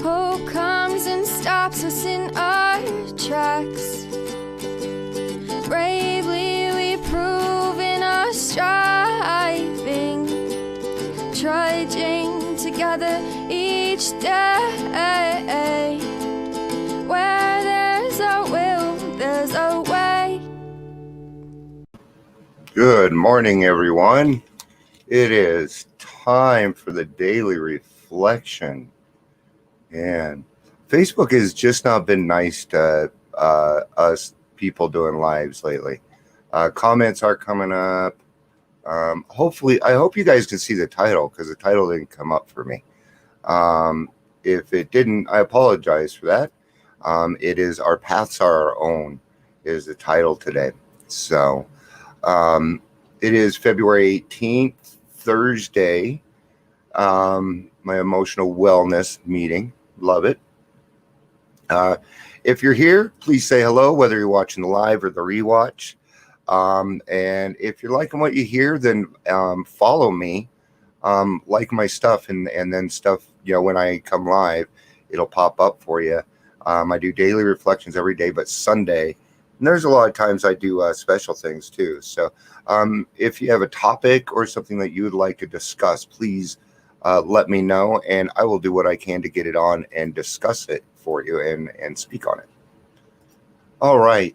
Hope comes and stops us in our tracks. Bravely we prove in our striving, trudging together each day. Where there's a will, there's a way. Good morning, everyone. It is time for the daily reflection. And Facebook has just not been nice to us people doing lives lately. Comments are coming up. Hopefully, I hope you guys can see the title because the title didn't come up for me. If it didn't, I apologize for that. It is Our Paths Are Our Own is the title today. So it is February 18th, Thursday. My emotional wellness meeting. Love it. If you're here, please say hello, whether you're watching the live or the rewatch. And if you're liking what you hear, then follow me, like my stuff, and then stuff, when I come live, it'll pop up for you. I do daily reflections every day, but Sunday, and there's a lot of times I do special things too. So if you have a topic or something that you would like to discuss, please let me know, and I will do what I can to get it on and discuss it for you and speak on it. All right.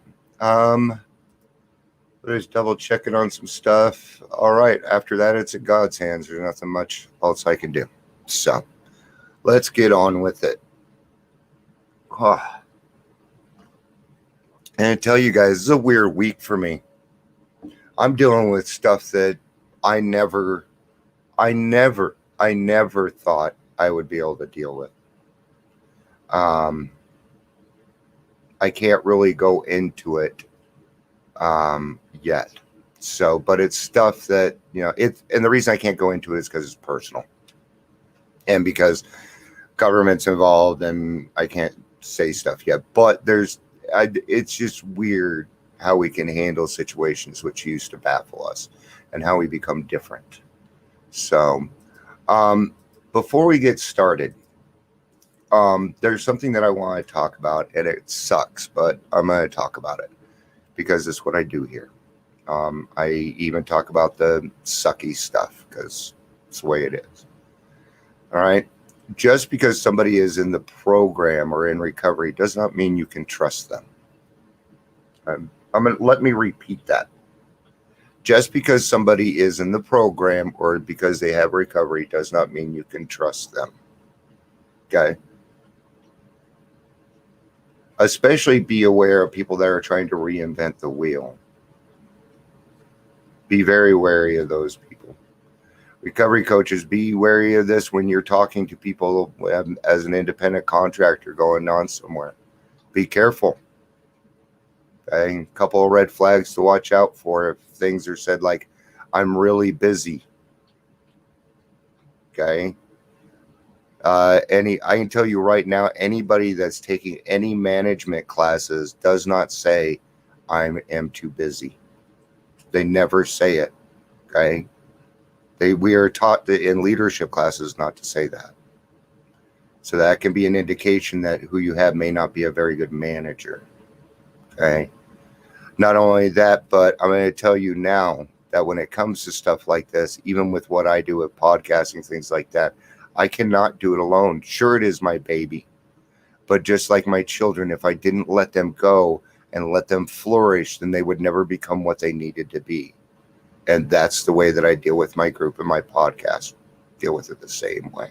Just double checking on some stuff. All right. After that, it's in God's hands. There's nothing much else I can do. So let's get on with it. And I tell you guys, this is a weird week for me. I'm dealing with stuff that I never thought I would be able to deal with. I can't really go into it yet. So, but it's stuff that, and the reason I can't go into it is because it's personal. And because government's involved and I can't say stuff yet. But it's just weird how we can handle situations which used to baffle us and how we become different. So, before we get started, there's something that I want to talk about, and it sucks, but I'm going to talk about it because it's what I do here. I even talk about the sucky stuff because it's the way it is. All right. Just because somebody is in the program or in recovery does not mean you can trust them. Let me repeat that. Just because somebody is in the program or because they have recovery does not mean you can trust them. Okay? Especially be aware of people that are trying to reinvent the wheel. Be very wary of those people. Recovery coaches, be wary of this when you're talking to people as an independent contractor going on somewhere. Be careful. Okay? A couple of red flags to watch out for if things are said like, I'm really busy. Okay? I can tell you right now, anybody that's taking any management classes does not say, I am too busy. They never say it. Okay? We are taught in leadership classes not to say that. So that can be an indication that who you have may not be a very good manager. Okay? Not only that, but I'm going to tell you now that when it comes to stuff like this, even with what I do with podcasting, things like that, I cannot do it alone. Sure, it is my baby. But just like my children, if I didn't let them go and let them flourish, then they would never become what they needed to be. And that's the way that I deal with my group and my podcast. Deal with it the same way.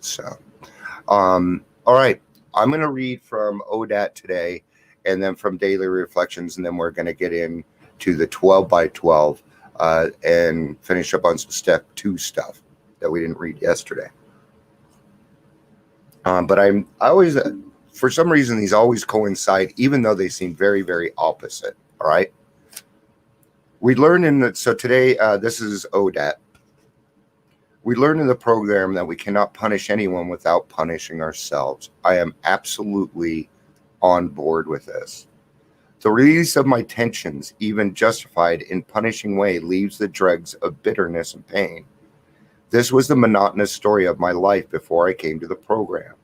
So, all right. I'm going to read from ODAT today and then from Daily Reflections, and then we're going to get into the 12 by 12 and finish up on some step 2 stuff that we didn't read yesterday. But I always, for some reason, these always coincide, even though they seem very, very opposite. All right. We learned so today, this is ODAT. We learned in the program that we cannot punish anyone without punishing ourselves. I am absolutely on board with this. The release of my tensions, even justified in punishing way, leaves the dregs of bitterness and pain. This was the monotonous story of my life before I came to the program.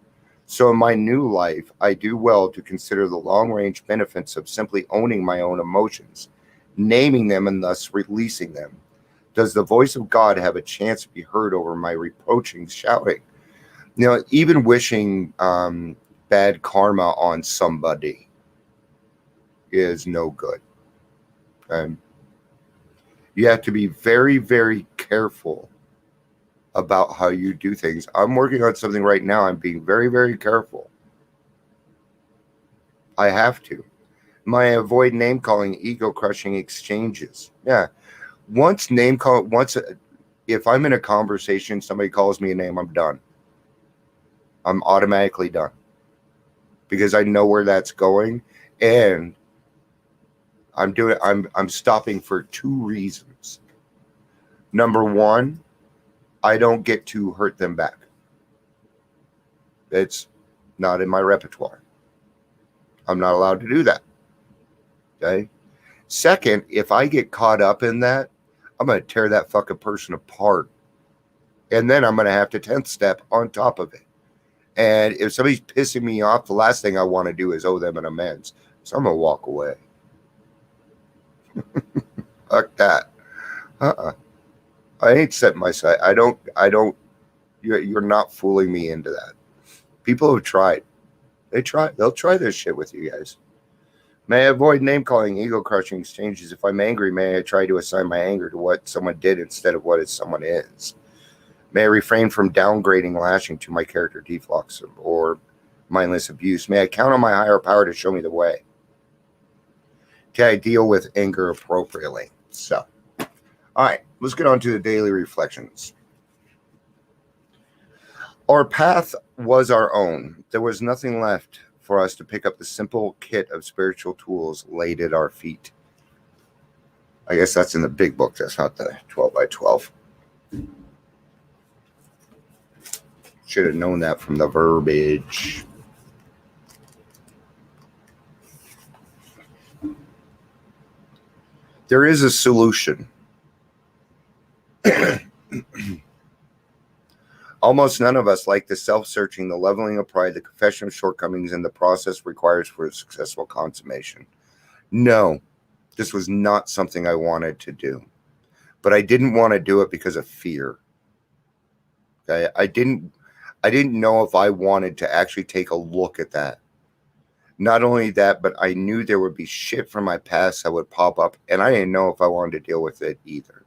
So in my new life, I do well to consider the long-range benefits of simply owning my own emotions, naming them and thus releasing them. Does the voice of God have a chance to be heard over my reproaching, shouting? Even wishing bad karma on somebody is no good. You have to be very, very careful about how you do things. I'm working on something right now. I'm being very, very careful. I have to. Avoid name calling, ego crushing exchanges. Yeah. If I'm in a conversation, somebody calls me a name, I'm done. I'm automatically done because I know where that's going, and I'm stopping for two reasons. Number one, I don't get to hurt them back. It's not in my repertoire. I'm not allowed to do that. Okay. Second, if I get caught up in that, I'm going to tear that fucking person apart. And then I'm going to have to 10th step on top of it. And if somebody's pissing me off, the last thing I want to do is owe them an amends. So I'm going to walk away. Fuck that. I ain't set my sight. You're not fooling me into that. People have tried. They'll try this shit with you guys. May I avoid name calling, ego crushing exchanges? If I'm angry, may I try to assign my anger to what someone did instead of what someone is? May I refrain from downgrading lashing to my character defects or mindless abuse? May I count on my higher power to show me the way? Can I deal with anger appropriately? So, all right, let's get on to the daily reflections. Our path was our own. There was nothing left for us to pick up the simple kit of spiritual tools laid at our feet. I guess that's in the big book. That's not the 12 by 12. Should have known that from the verbiage. There is a solution. Almost none of us like the self-searching, the leveling of pride, the confession of shortcomings, and the process requires for a successful consummation. No, this was not something I wanted to do. But I didn't want to do it because of fear. Okay? I didn't know if I wanted to actually take a look at that. Not only that, but I knew there would be shit from my past that would pop up, and I didn't know if I wanted to deal with it either.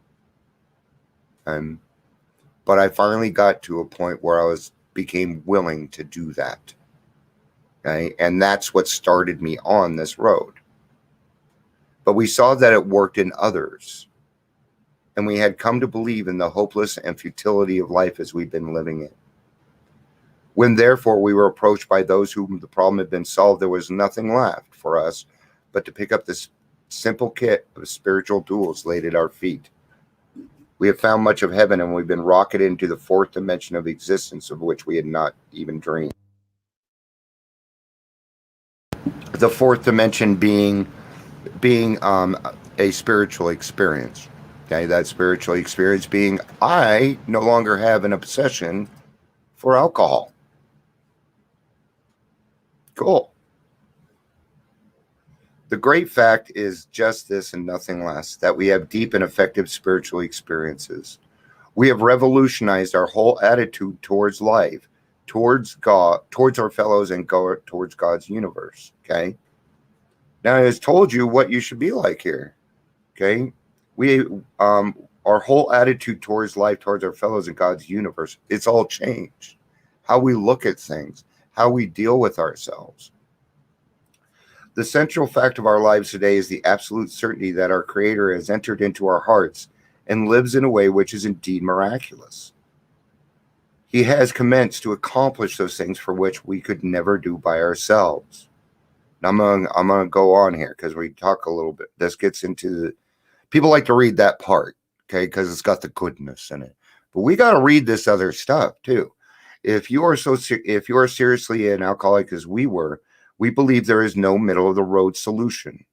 But I finally got to a point where I became willing to do that. Okay? And that's what started me on this road. But we saw that it worked in others. And we had come to believe in the hopeless and futility of life as we've been living it. When therefore we were approached by those whom the problem had been solved, there was nothing left for us but to pick up this simple kit of spiritual tools laid at our feet. We have found much of heaven, and we've been rocketed into the fourth dimension of existence of which we had not even dreamed. The fourth dimension being a spiritual experience. Okay, that spiritual experience being I no longer have an obsession for alcohol. Cool. The great fact is just this and nothing less, that we have deep and effective spiritual experiences. We have revolutionized our whole attitude towards life, towards God, towards our fellows, and towards God's universe. Okay. Now it has told you what you should be like here. Okay. Our whole attitude towards life, towards our fellows, and God's universe, it's all changed. How we look at things, how we deal with ourselves. The central fact of our lives today is the absolute certainty that our Creator has entered into our hearts and lives in a way which is indeed miraculous. He has commenced to accomplish those things for which we could never do by ourselves. Now I'm gonna go on here because we talk a little bit. This gets into people like to read that part, okay, because it's got the goodness in it. But we got to read this other stuff too. If you are seriously an alcoholic as we were, we believe there is no middle of the road solution.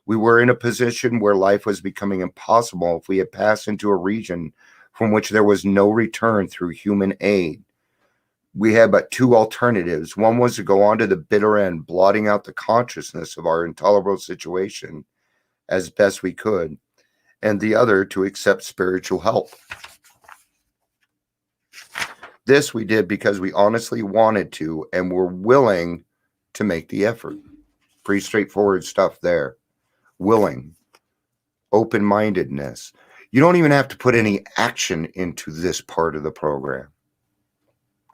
We were in a position where life was becoming impossible if we had passed into a region from which there was no return through human aid. We had but two alternatives. One was to go on to the bitter end, blotting out the consciousness of our intolerable situation as best we could, and the other to accept spiritual help. This we did because we honestly wanted to and were willing to make the effort. Pretty straightforward stuff there. Willing, open-mindedness. You don't even have to put any action into this part of the program.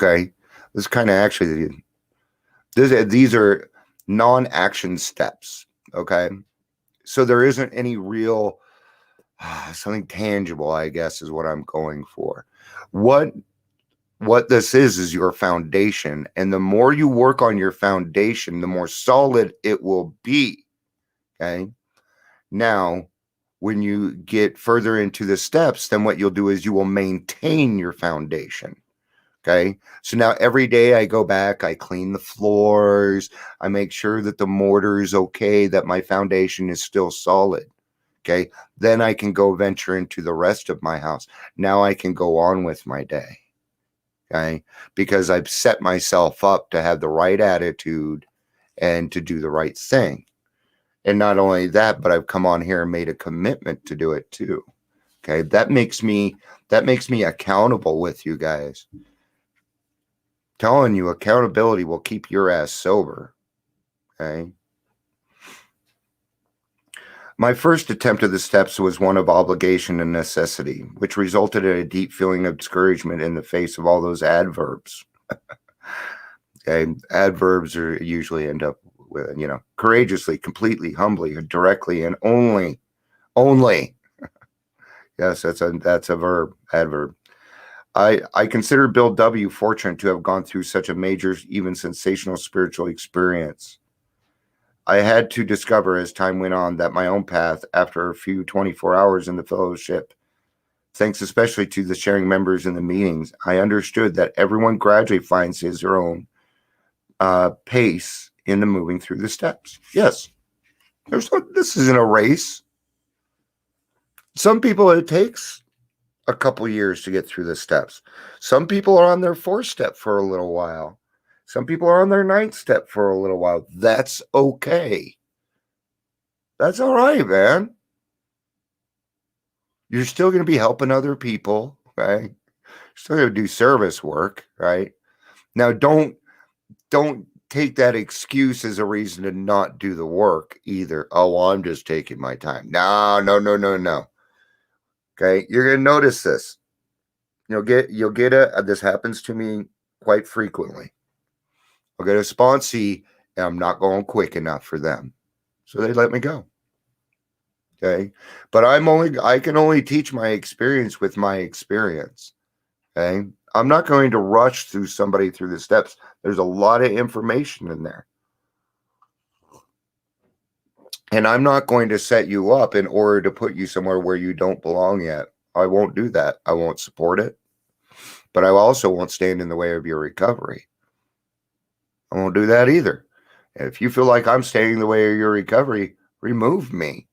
Okay? This kind of actually, these are non-action steps. Okay? So there isn't any real, something tangible, I guess, is what I'm going for. What this is your foundation. And the more you work on your foundation, the more solid it will be. Okay? Now, when you get further into the steps, then what you'll do is you will maintain your foundation. Okay? So now every day I go back, I clean the floors, I make sure that the mortar is okay, that my foundation is still solid. Okay? Then I can go venture into the rest of my house. Now I can go on with my day. Okay? Because I've set myself up to have the right attitude and to do the right thing. And not only that, but I've come on here and made a commitment to do it too. Okay? That makes me accountable with you guys. Telling you, accountability will keep your ass sober. Okay? My first attempt at the steps was one of obligation and necessity, which resulted in a deep feeling of discouragement in the face of all those adverbs. Okay? Adverbs are usually end up with, courageously, completely, humbly, directly, and only. Yes, that's a verb, adverb. I consider Bill W. fortunate to have gone through such a major, even sensational spiritual experience. I had to discover as time went on that my own path, after a few 24 hours in the fellowship, thanks especially to the sharing members in the meetings, I understood that everyone gradually finds his or her own pace in the moving through the steps. Yes, this isn't a race. Some people, it takes a couple years to get through the steps. Some people are on their 4th step for a little while. Some people are on their 9th step for a little while. That's okay. That's all right, man. You're still going to be helping other people, right? You're still going to do service work, right? Now, don't take that excuse as a reason to not do the work either. Oh, well, I'm just taking my time. No. Okay, you're going to notice this. You'll get this happens to me quite frequently. I'll get a sponsee and I'm not going quick enough for them. So they let me go. Okay. But I can only teach my experience with my experience. Okay. I'm not going to rush through somebody through the steps. There's a lot of information in there. And I'm not going to set you up in order to put you somewhere where you don't belong yet. I won't do that. I won't support it. But I also won't stand in the way of your recovery. I won't do that either. If you feel like I'm standing in the way of your recovery, remove me.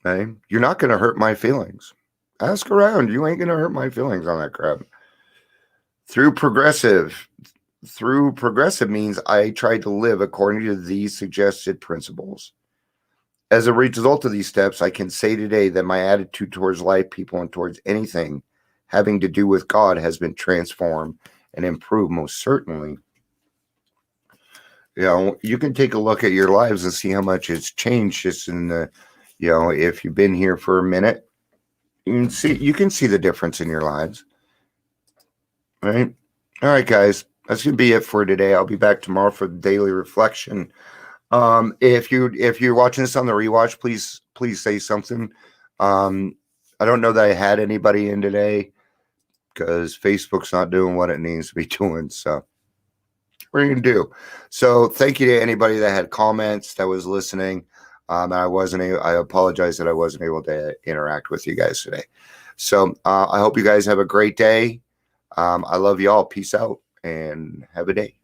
Okay? You're not going to hurt my feelings. Ask around. You ain't going to hurt my feelings on that crap. Through progressive means I try to live according to these suggested principles. As a result of these steps, I can say today that my attitude towards life, people, and towards anything having to do with God has been transformed and improved most certainly. You can take a look at your lives and see how much it's changed just in the, if you've been here for a minute, you can see the difference in your lives. Right? All right, guys. That's going to be it for today. I'll be back tomorrow for the daily reflection. If you're watching this on the rewatch, please say something. I don't know that I had anybody in today because Facebook's not doing what it needs to be doing. So what are you going to do? So thank you to anybody that had comments, that was listening. I apologize that I wasn't able to interact with you guys today. So I hope you guys have a great day. I love you all. Peace out and have a day.